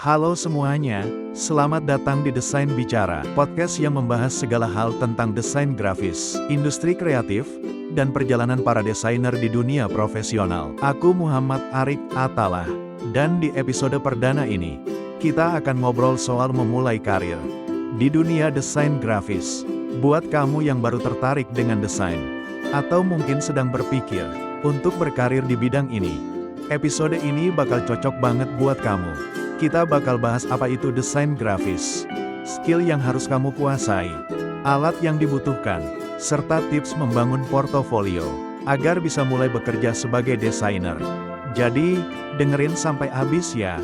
Halo semuanya, selamat datang di Desain Bicara, podcast yang membahas segala hal tentang desain grafis, industri kreatif, dan perjalanan para desainer di dunia profesional. Aku Muhammad Arik Atalah, dan di episode perdana ini, kita akan ngobrol soal memulai karir di dunia desain grafis. Buat kamu yang baru tertarik dengan desain, atau mungkin sedang berpikir untuk berkarir di bidang ini, episode ini bakal cocok banget buat kamu. Kita bakal bahas apa itu desain grafis, skill yang harus kamu kuasai, alat yang dibutuhkan, serta tips membangun portofolio, agar bisa mulai bekerja sebagai desainer. Jadi, dengerin sampai habis ya.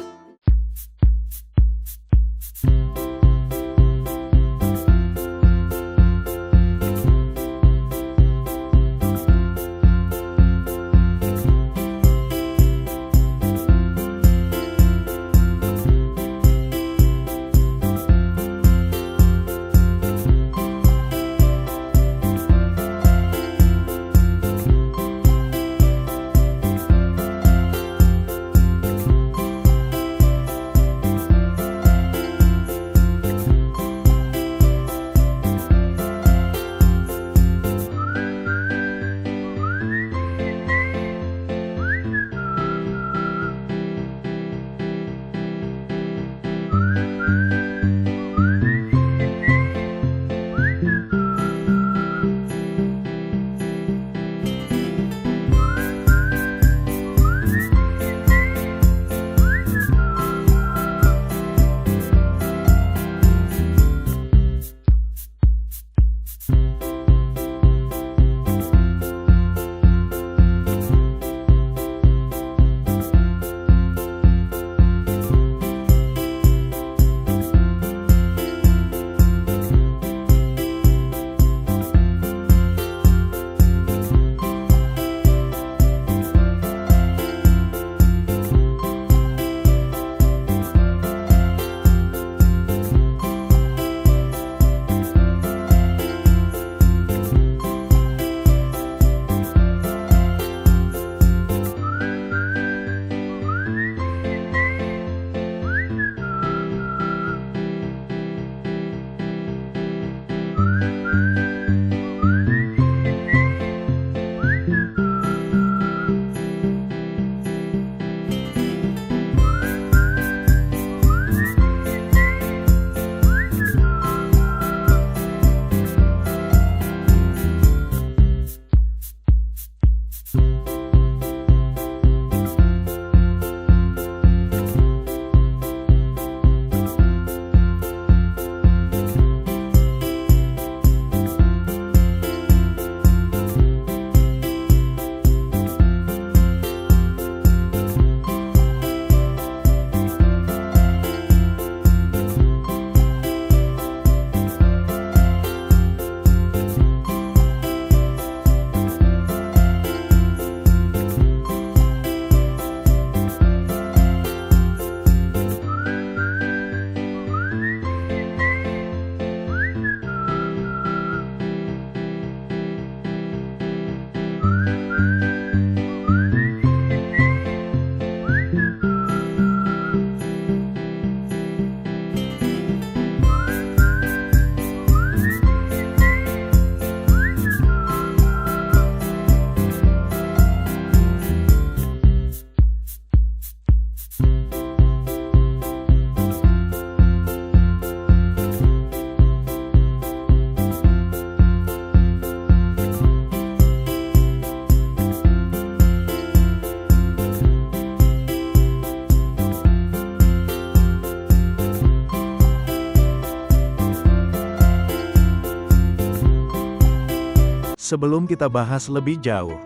Sebelum kita bahas lebih jauh,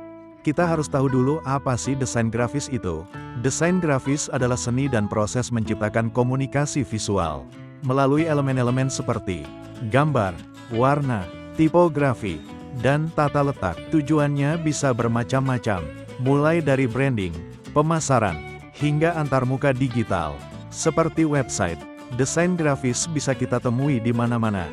kita harus tahu dulu apa sih desain grafis itu. Desain grafis adalah seni dan proses menciptakan komunikasi visual melalui elemen-elemen seperti gambar, warna, tipografi, dan tata letak. Tujuannya bisa bermacam-macam, mulai dari branding, pemasaran, hingga antarmuka digital, seperti website. Desain grafis bisa kita temui di mana-mana,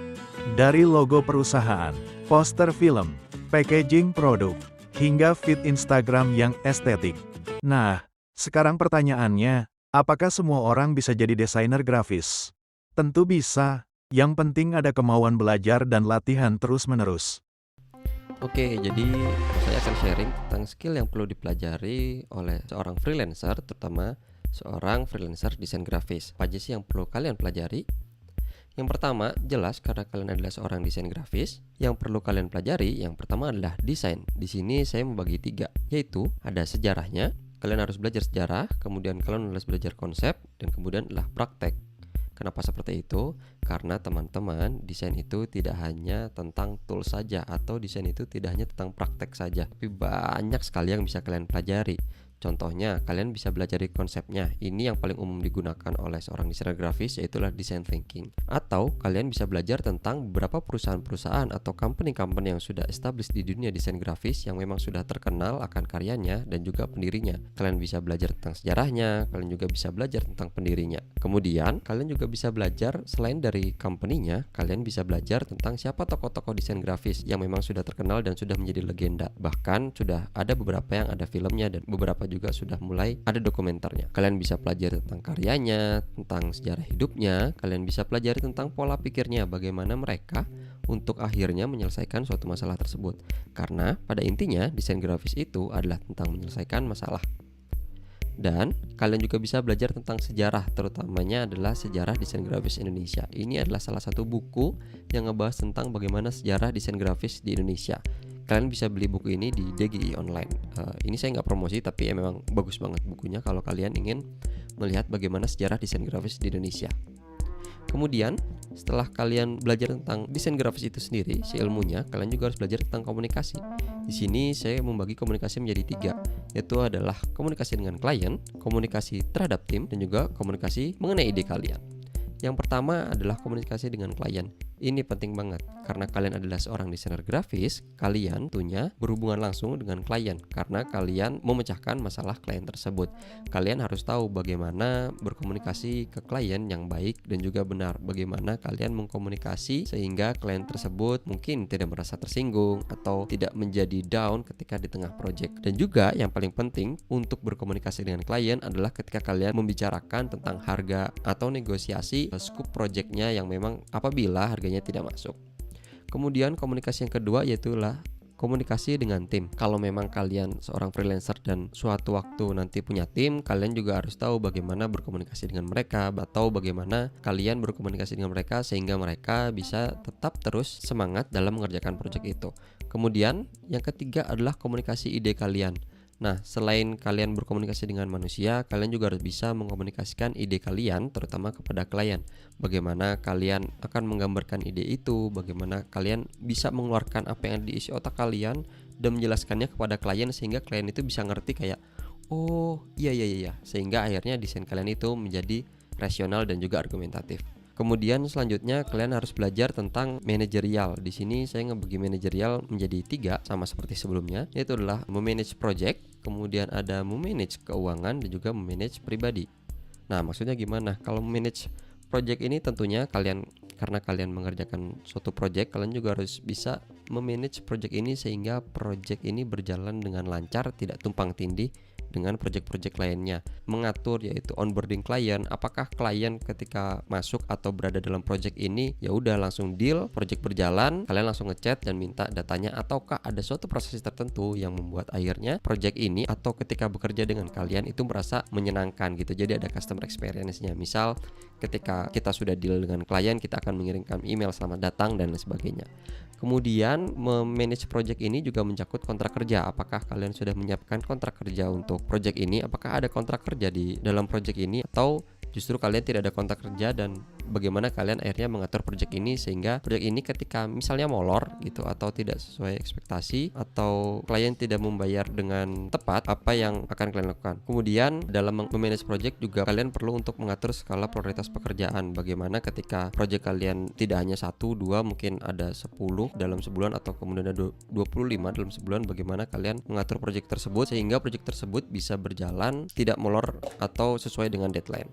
dari logo perusahaan, poster film, packaging produk, hingga feed Instagram yang estetik. Nah, sekarang pertanyaannya, apakah semua orang bisa jadi desainer grafis? Tentu bisa. Yang penting ada kemauan belajar dan latihan terus-menerus. Oke, jadi saya akan sharing tentang skill yang perlu dipelajari oleh seorang freelancer, terutama seorang freelancer desain grafis. Apa aja sih yang perlu kalian pelajari? Yang pertama, jelas karena kalian adalah seorang desain grafis, yang perlu kalian pelajari yang pertama adalah desain. Di sini saya membagi 3, yaitu ada sejarahnya, kalian harus belajar sejarah, kemudian kalian harus belajar konsep, dan kemudian adalah praktek. Kenapa seperti itu? Karena teman-teman, desain itu tidak hanya tentang tools saja, atau desain itu tidak hanya tentang praktek saja, tapi banyak sekali yang bisa kalian pelajari. Contohnya, kalian bisa belajar konsepnya. Ini yang paling umum digunakan oleh seorang desainer grafis, yaitu design thinking. Atau kalian bisa belajar tentang beberapa perusahaan-perusahaan atau company-company yang sudah established di dunia desain grafis, yang memang sudah terkenal akan karyanya dan juga pendirinya. Kalian bisa belajar tentang sejarahnya, kalian juga bisa belajar tentang pendirinya. Kemudian, kalian juga bisa belajar selain dari company-nya, kalian bisa belajar tentang siapa tokoh-tokoh desain grafis yang memang sudah terkenal dan sudah menjadi legenda. Bahkan sudah ada beberapa yang ada filmnya dan beberapa juga sudah mulai ada dokumenternya. Kalian bisa pelajari tentang karyanya, tentang sejarah hidupnya, kalian bisa pelajari tentang pola pikirnya, bagaimana mereka untuk akhirnya menyelesaikan suatu masalah tersebut. Karena pada intinya desain grafis itu adalah tentang menyelesaikan masalah. Dan kalian juga bisa belajar tentang sejarah, terutamanya adalah sejarah desain grafis Indonesia. Ini adalah salah satu buku yang ngebahas tentang bagaimana sejarah desain grafis di Indonesia. Kalian bisa beli buku ini di DGI Online. Ini saya nggak promosi, tapi memang bagus banget bukunya kalau kalian ingin melihat bagaimana sejarah desain grafis di Indonesia. Kemudian setelah kalian belajar tentang desain grafis itu sendiri, si ilmunya, kalian juga harus belajar tentang komunikasi. Di sini saya membagi komunikasi menjadi 3, yaitu adalah komunikasi dengan klien, komunikasi terhadap tim, dan juga komunikasi mengenai ide kalian. Yang pertama adalah komunikasi dengan klien. Ini penting banget karena kalian adalah seorang desainer grafis, kalian tentunya berhubungan langsung dengan klien karena kalian memecahkan masalah klien tersebut. Kalian harus tahu bagaimana berkomunikasi ke klien yang baik dan juga benar. Bagaimana kalian mengkomunikasi sehingga klien tersebut mungkin tidak merasa tersinggung atau tidak menjadi down ketika di tengah project. Dan juga yang paling penting untuk berkomunikasi dengan klien adalah ketika kalian membicarakan tentang harga atau negosiasi scope projectnya yang memang apabila harganya tidak masuk. Kemudian komunikasi yang kedua yaitu komunikasi dengan tim. Kalau memang kalian seorang freelancer dan suatu waktu nanti punya tim, kalian juga harus tahu bagaimana berkomunikasi dengan mereka atau bagaimana kalian berkomunikasi dengan mereka sehingga mereka bisa tetap terus semangat dalam mengerjakan proyek itu. Kemudian yang ketiga adalah komunikasi ide kalian. Nah, selain kalian berkomunikasi dengan manusia, kalian juga harus bisa mengkomunikasikan ide kalian, terutama kepada klien. Bagaimana kalian akan menggambarkan ide itu, bagaimana kalian bisa mengeluarkan apa yang diisi otak kalian dan menjelaskannya kepada klien sehingga klien itu bisa ngerti kayak, oh iya, sehingga akhirnya desain kalian itu menjadi rasional dan juga argumentatif. Kemudian selanjutnya kalian harus belajar tentang manajerial. Di sini saya ngebagi manajerial menjadi 3 sama seperti sebelumnya, yaitu adalah memanage project, kemudian ada memanage keuangan dan juga memanage pribadi. Nah, maksudnya gimana? Kalau memanage project ini tentunya karena kalian mengerjakan suatu project, kalian juga harus bisa memanage project ini sehingga project ini berjalan dengan lancar, tidak tumpang tindih dengan project-project lainnya. Mengatur yaitu onboarding klien, apakah klien ketika masuk atau berada dalam project ini ya udah langsung deal, project berjalan, kalian langsung ngechat dan minta datanya, ataukah ada suatu proses tertentu yang membuat akhirnya project ini atau ketika bekerja dengan kalian itu merasa menyenangkan gitu. Jadi ada customer experience-nya. Misal ketika kita sudah deal dengan klien, kita akan mengirimkan email selamat datang dan lain sebagainya. Kemudian memanage project ini juga mencakup kontrak kerja. Apakah kalian sudah menyiapkan kontrak kerja untuk project ini? Apakah ada kontrak kerja di dalam project ini atau justru kalian tidak ada kontrak kerja, dan bagaimana kalian akhirnya mengatur project ini sehingga project ini ketika misalnya molor gitu atau tidak sesuai ekspektasi atau klien tidak membayar dengan tepat, apa yang akan kalian lakukan. Kemudian dalam memanage project juga kalian perlu untuk mengatur skala prioritas pekerjaan. Bagaimana ketika project kalian tidak hanya 1, 2, mungkin ada 10 dalam sebulan atau kemudian ada 25 dalam sebulan, bagaimana kalian mengatur project tersebut sehingga project tersebut bisa berjalan tidak molor atau sesuai dengan deadline.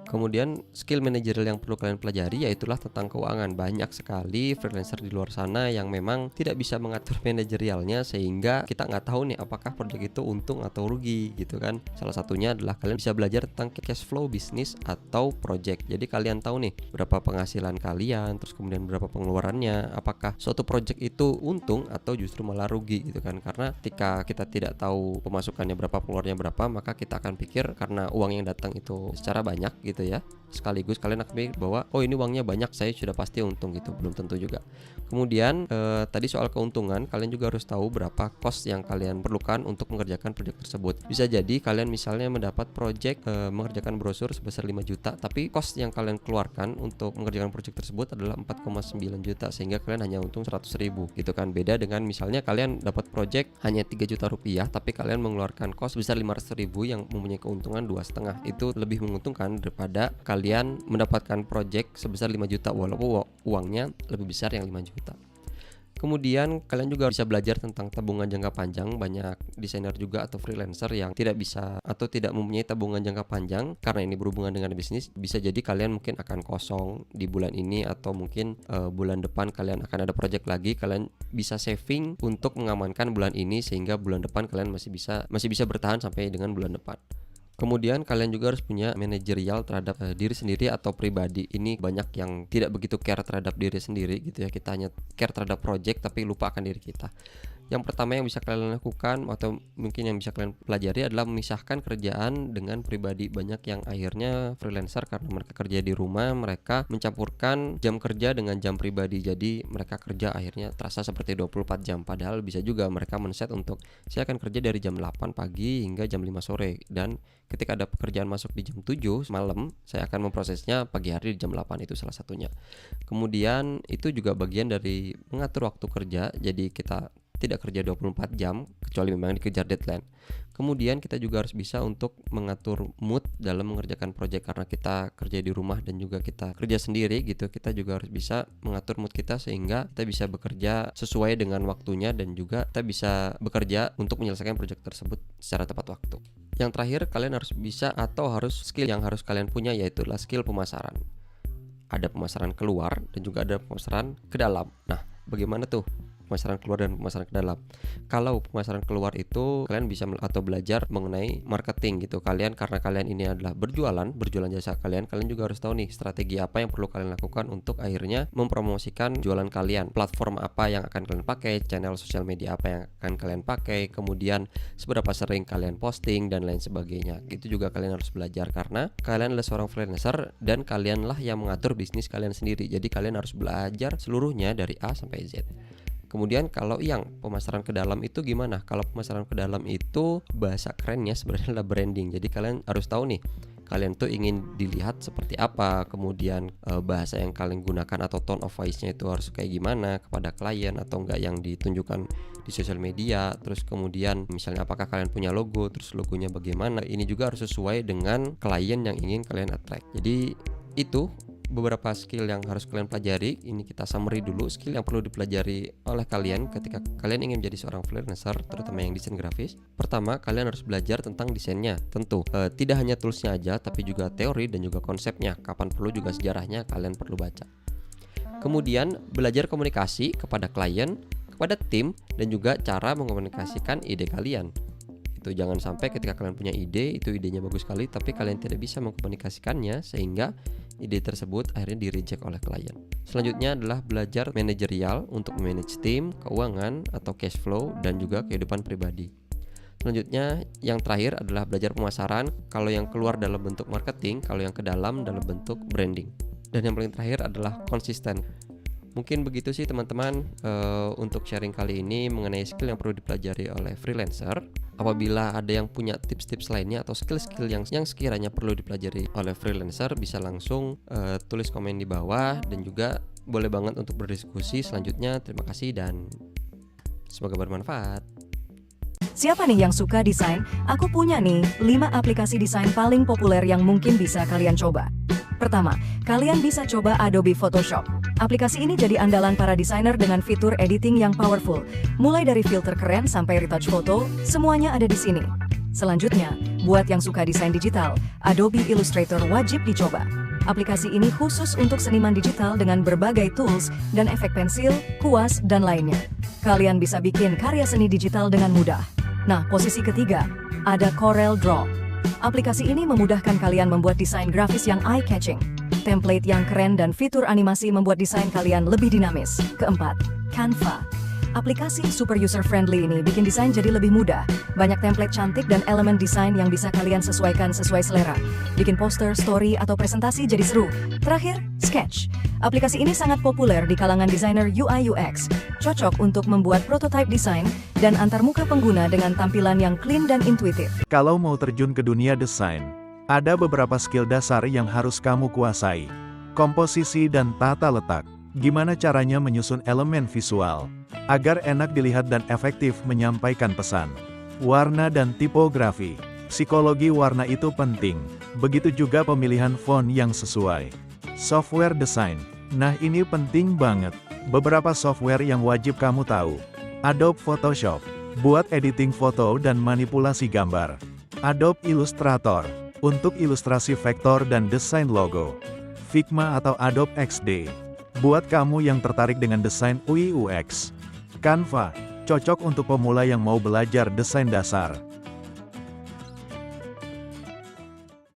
Kemudian skill manajerial yang perlu kalian pelajari yaitulah tentang keuangan. Banyak sekali freelancer di luar sana yang memang tidak bisa mengatur manajerialnya, sehingga kita nggak tahu nih apakah proyek itu untung atau rugi gitu kan. Salah satunya adalah kalian bisa belajar tentang cash flow bisnis atau project. Jadi kalian tahu nih berapa penghasilan kalian, terus kemudian berapa pengeluarannya, apakah suatu project itu untung atau justru malah rugi gitu kan. Karena ketika kita tidak tahu pemasukannya berapa, pengeluarannya berapa, maka kita akan pikir karena uang yang datang itu secara banyak gitu ya, sekaligus kalian akan pikir bahwa oh ini uangnya banyak, saya sudah pasti untung gitu. Belum tentu juga. Kemudian tadi soal keuntungan, kalian juga harus tahu berapa cost yang kalian perlukan untuk mengerjakan proyek tersebut. Bisa jadi kalian misalnya mendapat proyek mengerjakan brosur sebesar 5 juta, tapi cost yang kalian keluarkan untuk mengerjakan proyek tersebut adalah 4,9 juta, sehingga kalian hanya untung 100 ribu gitu kan. Beda dengan misalnya kalian dapat proyek hanya 3 juta rupiah, tapi kalian mengeluarkan cost sebesar 500 ribu yang mempunyai keuntungan 2,5. Itu lebih menguntungkan daripada kalian mendapatkan project sebesar 5 juta walaupun uangnya lebih besar yang 5 juta. Kemudian kalian juga bisa belajar tentang tabungan jangka panjang. Banyak desainer juga atau freelancer yang tidak bisa atau tidak mempunyai tabungan jangka panjang karena ini berhubungan dengan bisnis. Bisa jadi kalian mungkin akan kosong di bulan ini, atau mungkin bulan depan kalian akan ada project lagi. Kalian bisa saving untuk mengamankan bulan ini sehingga bulan depan kalian masih bisa bertahan sampai dengan bulan depan. Kemudian kalian juga harus punya manajerial terhadap diri sendiri atau pribadi. Ini banyak yang tidak begitu care terhadap diri sendiri gitu ya. Kita hanya care terhadap project tapi lupa akan diri kita. Yang pertama yang bisa kalian lakukan atau mungkin yang bisa kalian pelajari adalah memisahkan kerjaan dengan pribadi. Banyak yang akhirnya freelancer karena mereka kerja di rumah, mereka mencampurkan jam kerja dengan jam pribadi. Jadi mereka kerja akhirnya terasa seperti 24 jam. Padahal bisa juga mereka men-set untuk saya akan kerja dari jam 8 pagi hingga jam 5 sore. Dan ketika ada pekerjaan masuk di jam 7 malam, saya akan memprosesnya pagi hari di jam 8, itu salah satunya. Kemudian itu juga bagian dari mengatur waktu kerja. Jadi kita tidak kerja 24 jam kecuali memang dikejar deadline. Kemudian kita juga harus bisa untuk mengatur mood dalam mengerjakan proyek, karena kita kerja di rumah dan juga kita kerja sendiri gitu. Kita juga harus bisa mengatur mood kita sehingga kita bisa bekerja sesuai dengan waktunya dan juga kita bisa bekerja untuk menyelesaikan proyek tersebut secara tepat waktu. Yang terakhir, kalian harus bisa atau harus skill yang harus kalian punya, yaitu skill pemasaran. Ada pemasaran keluar dan juga ada pemasaran ke dalam. Nah, bagaimana tuh pemasaran keluar dan pemasaran ke dalam? Kalau pemasaran keluar itu kalian bisa atau belajar mengenai marketing gitu. Karena kalian ini adalah berjualan jasa kalian juga harus tahu nih strategi apa yang perlu kalian lakukan untuk akhirnya mempromosikan jualan kalian. Platform apa yang akan kalian pakai, channel sosial media apa yang akan kalian pakai, kemudian seberapa sering kalian posting dan lain sebagainya. Itu juga kalian harus belajar karena kalian adalah seorang freelancer dan kalianlah yang mengatur bisnis kalian sendiri. Jadi kalian harus belajar seluruhnya dari A sampai Z. Kemudian kalau yang pemasaran ke dalam itu gimana? Kalau pemasaran ke dalam itu bahasa kerennya sebenarnya adalah branding. Jadi kalian harus tahu nih, kalian tuh ingin dilihat seperti apa, kemudian bahasa yang kalian gunakan atau tone of voice-nya itu harus kayak gimana kepada klien atau enggak yang ditunjukkan di sosial media. Terus kemudian misalnya apakah kalian punya logo, terus logonya bagaimana. Ini juga harus sesuai dengan klien yang ingin kalian attract. Jadi itu beberapa skill yang harus kalian pelajari. Ini kita summary dulu skill yang perlu dipelajari oleh kalian ketika kalian ingin menjadi seorang freelancer, terutama yang desain grafis. Pertama, kalian harus belajar tentang desainnya. Tentu tidak hanya toolsnya aja, tapi juga teori dan juga konsepnya. Kapan perlu juga sejarahnya kalian perlu baca. Kemudian belajar komunikasi kepada klien, kepada tim, dan juga cara mengkomunikasikan ide kalian. Itu jangan sampai ketika kalian punya ide, itu idenya bagus sekali, tapi kalian tidak bisa mengkomunikasikannya sehingga ide tersebut akhirnya di-reject oleh klien. Selanjutnya adalah belajar manajerial untuk manage tim, keuangan atau cash flow, dan juga kehidupan pribadi. Selanjutnya yang terakhir adalah belajar pemasaran. Kalau yang keluar dalam bentuk marketing, kalau yang ke dalam dalam bentuk branding. Dan yang paling terakhir adalah konsisten. Mungkin begitu sih teman-teman untuk sharing kali ini mengenai skill yang perlu dipelajari oleh freelancer. Apabila ada yang punya tips-tips lainnya atau skill-skill yang sekiranya perlu dipelajari oleh freelancer, bisa langsung tulis komen di bawah, dan juga boleh banget untuk berdiskusi selanjutnya. Terima kasih dan semoga bermanfaat. Siapa nih yang suka desain? Aku punya nih 5 aplikasi desain paling populer yang mungkin bisa kalian coba. Pertama, kalian bisa coba Adobe Photoshop. Aplikasi ini jadi andalan para desainer dengan fitur editing yang powerful. Mulai dari filter keren sampai retouch foto, semuanya ada di sini. Selanjutnya, buat yang suka desain digital, Adobe Illustrator wajib dicoba. Aplikasi ini khusus untuk seniman digital dengan berbagai tools dan efek pensil, kuas, dan lainnya. Kalian bisa bikin karya seni digital dengan mudah. Nah, posisi ketiga, ada Corel Draw. Aplikasi ini memudahkan kalian membuat desain grafis yang eye-catching. Template yang keren dan fitur animasi membuat desain kalian lebih dinamis. Keempat, Canva. Aplikasi super user-friendly ini bikin desain jadi lebih mudah. Banyak template cantik dan elemen desain yang bisa kalian sesuaikan sesuai selera. Bikin poster, story, atau presentasi jadi seru. Terakhir, Sketch. Aplikasi ini sangat populer di kalangan desainer UI UX. Cocok untuk membuat prototype desain dan antarmuka pengguna dengan tampilan yang clean dan intuitif. Kalau mau terjun ke dunia desain, ada beberapa skill dasar yang harus kamu kuasai. Komposisi dan tata letak. Gimana caranya menyusun elemen visual agar enak dilihat dan efektif menyampaikan pesan. Warna dan tipografi. Psikologi warna itu penting. Begitu juga pemilihan font yang sesuai. Software design. Nah, ini penting banget. Beberapa software yang wajib kamu tahu. Adobe Photoshop, buat editing foto dan manipulasi gambar. Adobe Illustrator, untuk ilustrasi vektor dan desain logo. Figma atau Adobe XD, buat kamu yang tertarik dengan desain UI UX. Canva, cocok untuk pemula yang mau belajar desain dasar.